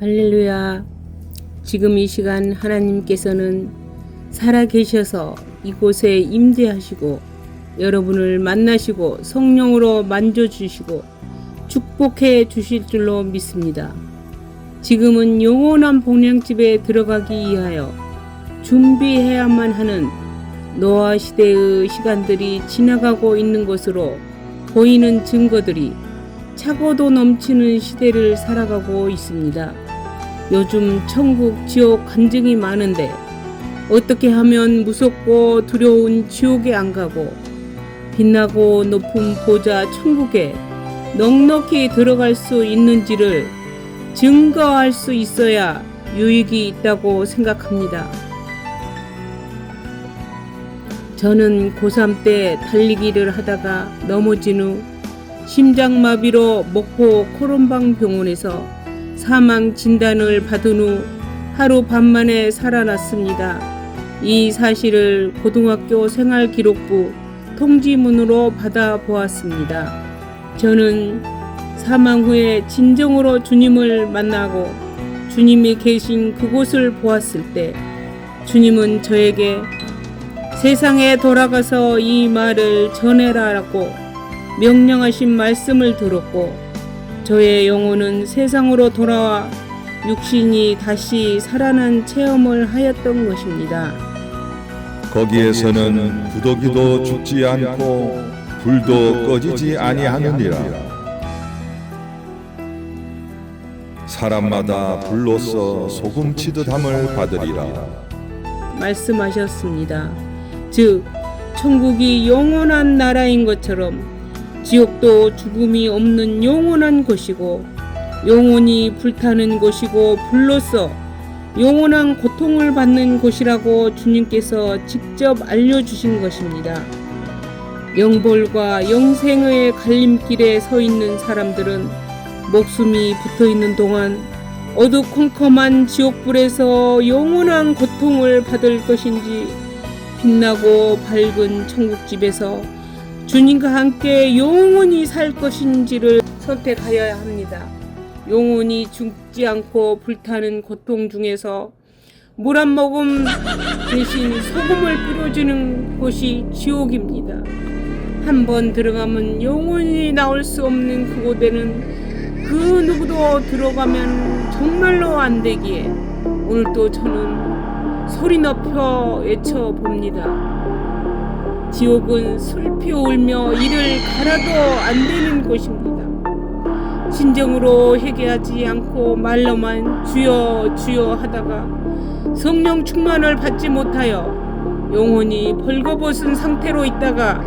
할렐루야. 지금 이 시간 하나님께서는 살아계셔서 이곳에 임재하시고 여러분을 만나시고 성령으로 만져주시고 축복해 주실 줄로 믿습니다. 지금은 영원한 본향집에 들어가기 위하여 준비해야만 하는 노아 시대의 시간들이 지나가고 있는 것으로 보이는 증거들이 차고도 넘치는 시대를 살아가고 있습니다. 요즘 천국, 지옥 간증이 많은데 어떻게 하면 무섭고 두려운 지옥에 안 가고 빛나고 높은 보좌 천국에 넉넉히 들어갈 수 있는지를 증거할 수 있어야 유익이 있다고 생각합니다. 저는 고3 때 달리기를 하다가 넘어진 후 심장마비로 목포 코론방 병원에서 사망 진단을 받은 후 하루 밤 만에 살아났습니다. 이 사실을 고등학교 생활기록부 통지문으로 받아보았습니다. 저는 사망 후에 진정으로 주님을 만나고 주님이 계신 그곳을 보았을 때 주님은 저에게 세상에 돌아가서 이 말을 전해라라고 명령하신 말씀을 들었고 저의 영혼은 세상으로 돌아와 육신이 다시 살아난 체험을 하였던 것입니다. 거기에서는 구더기도 죽지 않고 불도 꺼지지 아니하느니라. 사람마다 불로써 소금 치듯함을 받으리라 말씀하셨습니다. 즉 천국이 영원한 나라인 것처럼 지옥도 죽음이 없는 영원한 곳이고 영원히 불타는 곳이고 불로써 영원한 고통을 받는 곳이라고 주님께서 직접 알려주신 것입니다. 영벌과 영생의 갈림길에 서 있는 사람들은 목숨이 붙어있는 동안 어두컴컴한 지옥불에서 영원한 고통을 받을 것인지 빛나고 밝은 천국집에서 주님과 함께 영원히 살 것인지를 선택하여야 합니다. 영원히 죽지 않고 불타는 고통 중에서 물 한 모금 대신 소금을 뿌려주는 곳이 지옥입니다. 한번 들어가면 영원히 나올 수 없는 그곳에는 그 누구도 들어가면 정말로 안 되기에 오늘도 저는 소리 높여 외쳐봅니다. 지옥은 슬피 울며 이를 갈아도 안 되는 곳입니다. 진정으로 회개하지 않고 말로만 주여 주여 하다가 성령 충만을 받지 못하여 영혼이 벌거벗은 상태로 있다가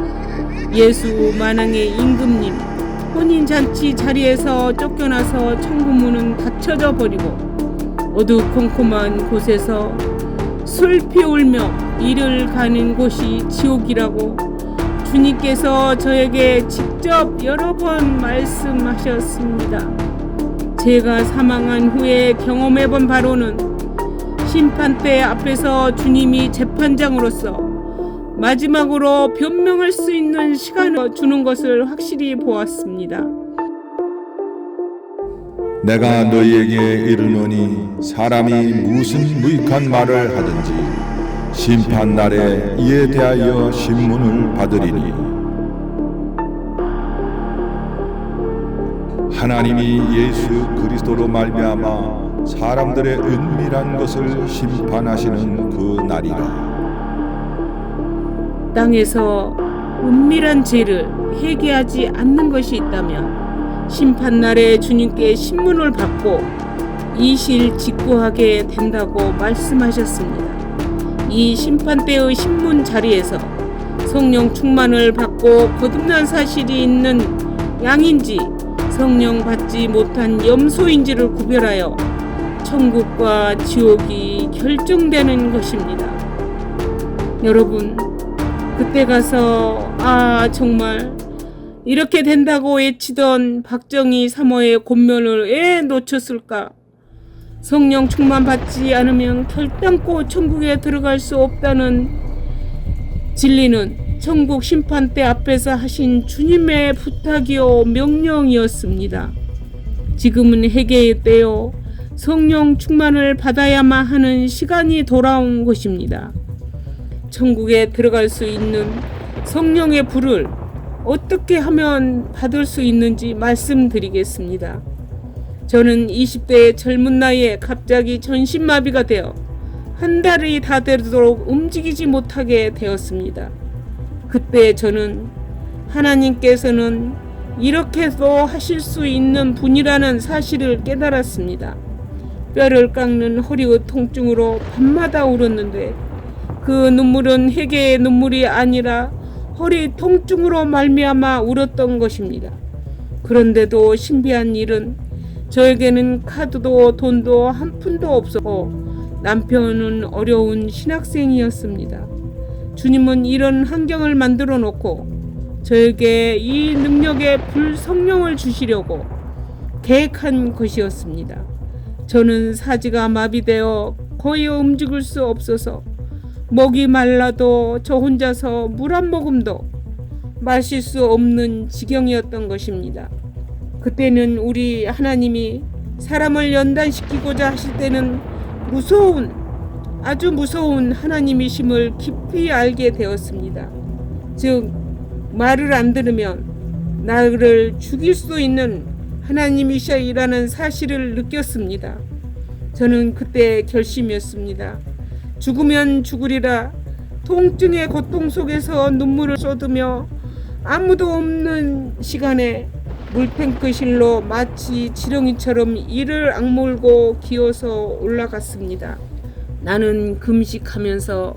예수 만왕의 임금님 혼인잔치 자리에서 쫓겨나서 천국문은 닫혀져 버리고 어두컴컴한 곳에서 슬피 울며 이를 가는 곳이 지옥이라고 주님께서 저에게 직접 여러 번 말씀하셨습니다. 제가 사망한 후에 경험해본 바로는 심판대 앞에서 주님이 재판장으로서 마지막으로 변명할 수 있는 시간을 주는 것을 확실히 보았습니다. 내가 너희에게 이르노니 사람이 무슨 무익한 말을 하든지 심판날에 이에 대하여 신문을 받으리니 하나님이 예수 그리스도로 말미암아 사람들의 은밀한 것을 심판하시는 그 날이라. 땅에서 은밀한 죄를 회개하지 않는 것이 있다면 심판날에 주님께 신문을 받고 이실직고하게 된다고 말씀하셨습니다. 이 심판대의 신문 자리에서 성령 충만을 받고 거듭난 사실이 있는 양인지 성령 받지 못한 염소인지를 구별하여 천국과 지옥이 결정되는 것입니다. 여러분, 그때 가서 정말 이렇게 된다고 외치던 박정희 사모의 권면을 왜 놓쳤을까? 성령 충만 받지 않으면 결단코 천국에 들어갈 수 없다는 진리는 천국 심판대 앞에서 하신 주님의 부탁이요 명령이었습니다. 지금은 회개의 때요 성령 충만을 받아야만 하는 시간이 돌아온 것입니다. 천국에 들어갈 수 있는 성령의 불을 어떻게 하면 받을 수 있는지 말씀드리겠습니다. 저는 20대의 젊은 나이에 갑자기 전신마비가 되어 한 달이 다 되도록 움직이지 못하게 되었습니다. 그때 저는 하나님께서는 이렇게도 하실 수 있는 분이라는 사실을 깨달았습니다. 뼈를 깎는 허리의 통증으로 밤마다 울었는데 그 눈물은 회개의 눈물이 아니라 허리 통증으로 말미암아 울었던 것입니다. 그런데도 신비한 일은 저에게는 카드도 돈도 한 푼도 없었고 남편은 어려운 신학생이었습니다. 주님은 이런 환경을 만들어 놓고 저에게 이 능력의 불성령을 주시려고 계획한 것이었습니다. 저는 사지가 마비되어 거의 움직일 수 없어서 목이 말라도 저 혼자서 물 한 모금도 마실 수 없는 지경이었던 것입니다. 그때는 우리 하나님이 사람을 연단시키고자 하실 때는 아주 무서운 하나님이심을 깊이 알게 되었습니다. 즉 말을 안 들으면 나를 죽일 수 있는 하나님이시라는 사실을 느꼈습니다. 저는 그때 결심이었습니다. 죽으면 죽으리라. 통증의 고통 속에서 눈물을 쏟으며 아무도 없는 시간에 물탱크실로 마치 지렁이처럼 이를 악물고 기어서 올라갔습니다. 나는 금식하면서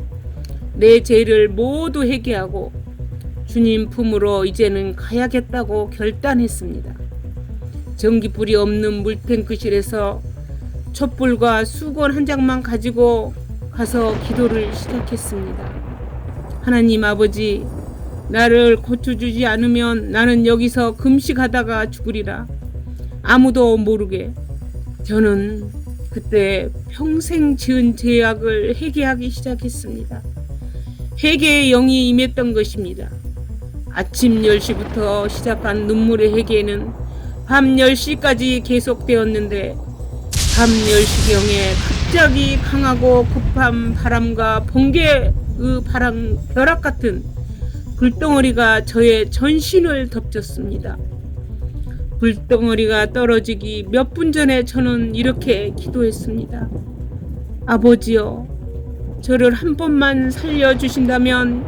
내 죄를 모두 회개하고 주님 품으로 이제는 가야겠다고 결단했습니다. 전기불이 없는 물탱크실에서 촛불과 수건 한 장만 가지고 가서 기도를 시작했습니다. 하나님 아버지, 나를 고쳐주지 않으면 나는 여기서 금식하다가 죽으리라. 아무도 모르게. 저는 그때 평생 지은 죄악을 회개하기 시작했습니다. 회개의 영이 임했던 것입니다. 아침 10시부터 시작한 눈물의 회개는 밤 10시까지 계속되었는데 밤 10시경에 갑자기 강하고 급한 바람과 번개의 벼락 같은 불덩어리가 저의 전신을 덮쳤습니다. 불덩어리가 떨어지기 몇 분 전에 저는 이렇게 기도했습니다. 아버지여, 저를 한 번만 살려주신다면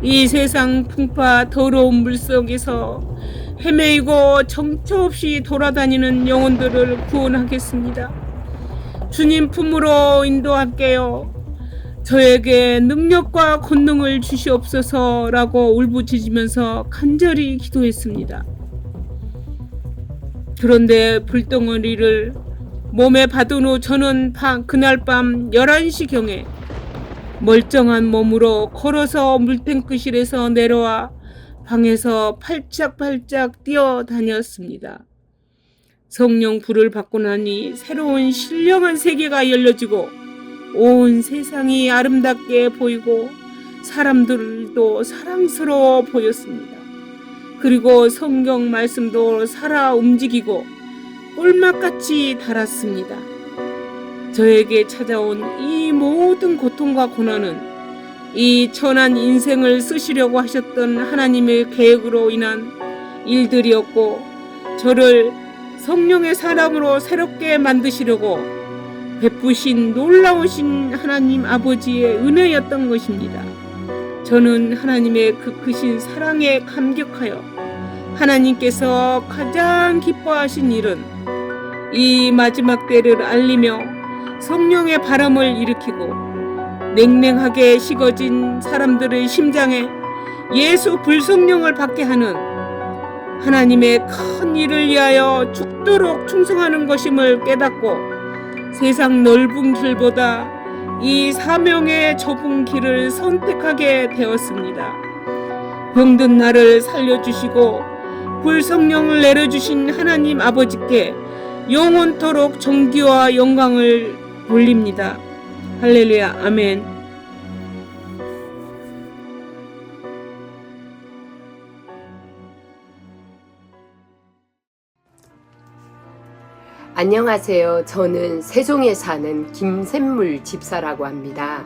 이 세상 풍파 더러운 물속에서 헤매이고 정처 없이 돌아다니는 영혼들을 구원하겠습니다. 주님 품으로 인도할게요. 저에게 능력과 권능을 주시옵소서라고 울부짖으면서 간절히 기도했습니다. 그런데 불덩어리를 몸에 받은 후 저는 그날 밤 11시경에 멀쩡한 몸으로 걸어서 물탱크실에서 내려와 방에서 팔짝팔짝 뛰어다녔습니다. 성령 불을 받고 나니 새로운 신령한 세계가 열려지고 온 세상이 아름답게 보이고 사람들도 사랑스러워 보였습니다. 그리고 성경 말씀도 살아 움직이고 꿀맛같이 달았습니다. 저에게 찾아온 이 모든 고통과 고난은 이 천한 인생을 쓰시려고 하셨던 하나님의 계획으로 인한 일들이었고 저를 성령의 사람으로 새롭게 만드시려고 베푸신 놀라우신 하나님 아버지의 은혜였던 것입니다. 저는 하나님의 그 크신 사랑에 감격하여 하나님께서 가장 기뻐하신 일은 이 마지막 때를 알리며 성령의 바람을 일으키고 냉랭하게 식어진 사람들의 심장에 예수 불성령을 받게 하는 하나님의 큰 일을 위하여 죽도록 충성하는 것임을 깨닫고 세상 넓은 길보다 이 사명의 좁은 길을 선택하게 되었습니다. 병든 나를 살려주시고 불성령을 내려주신 하나님 아버지께 영원토록 존귀와 영광을 돌립니다. 할렐루야. 아멘. 안녕하세요. 저는 세종에 사는 김샘물 집사라고 합니다.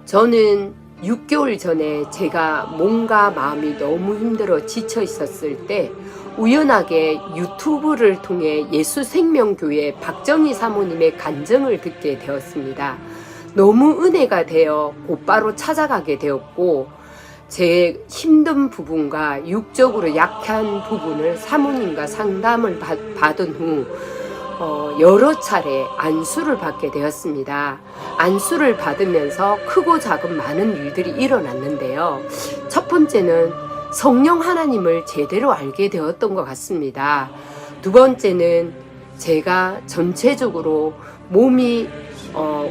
저는 6개월 전에 제가 몸과 마음이 너무 힘들어 지쳐 있었을 때 우연하게 유튜브를 통해 예수생명교회 박정희 사모님의 간증을 듣게 되었습니다. 너무 은혜가 되어 곧바로 찾아가게 되었고, 제 힘든 부분과 육적으로 약한 부분을 사모님과 상담을 받은 후 여러 차례 안수를 받게 되었습니다. 안수를 받으면서 크고 작은 많은 일들이 일어났는데요. 첫 번째는 성령 하나님을 제대로 알게 되었던 것 같습니다. 두 번째는 제가 전체적으로 몸이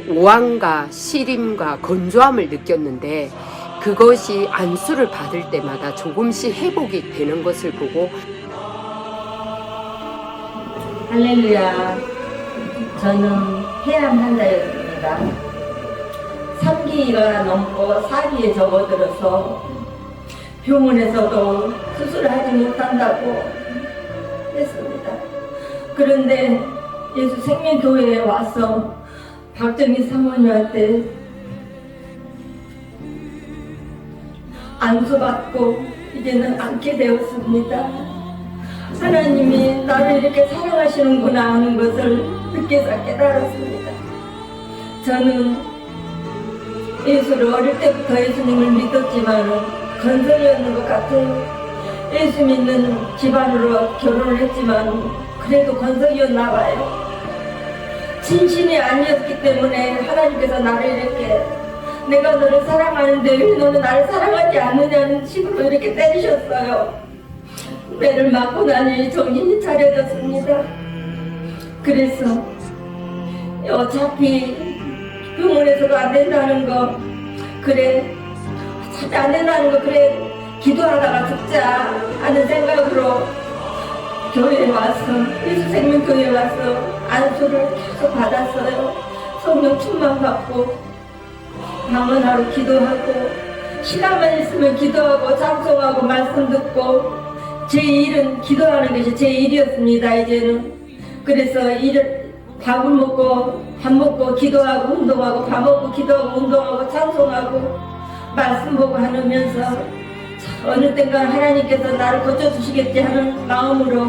오한과 시림과 건조함을 느꼈는데, 그것이 안수를 받을 때마다 조금씩 회복이 되는 것을 보고, 할렐루야. 저는 폐암 환자였습니다. 3기가 넘고 4기에 접어들어서 병원에서도 수술하지 못한다고 했습니다. 그런데 예수 생명교회에 와서 박정희 사모님한테 안수받고 이제는 앉게 되었습니다. 하나님이 나를 이렇게 사랑하시는구나 하는 것을 늦게서 깨달았습니다. 저는 예수를 어릴 때부터 예수님을 믿었지만 건설이었는 것 같아요. 예수 믿는 집안으로 결혼을 했지만 그래도 건설이었나 봐요. 진심이 아니었기 때문에 하나님께서 나를 이렇게 내가 너를 사랑하는데 왜 너는 나를 사랑하지 않느냐는 식으로 이렇게 때리셨어요. 매를 맞고 나니 정신이 차려졌습니다. 그래서 어차피 병원에서도 안 된다는 거, 그래 어차피 안 된다는 거, 그래 기도하다가 죽자 하는 생각으로 교회에 와서 예수생명교회에 와서 안수를 계속 받았어요. 성령 충만 받고 밤은 하루 기도하고 시간만 있으면 기도하고 찬송하고 말씀 듣고, 제 일은 기도하는 것이 제 일이었습니다. 이제는 그래서 밥을 먹고 밥 먹고 기도하고 운동하고 밥 먹고 기도하고 운동하고 찬송하고 말씀 보고 하면서 어느 땐가 하나님께서 나를 고쳐주시겠지 하는 마음으로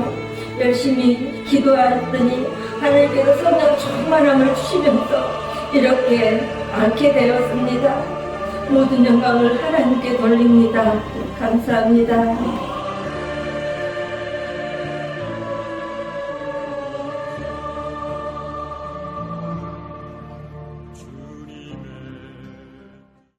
열심히 기도했더니 하나님께서 성령 충만함을 주시면서 이렇게 앉게 되었습니다. 모든 영광을 하나님께 돌립니다. 감사합니다.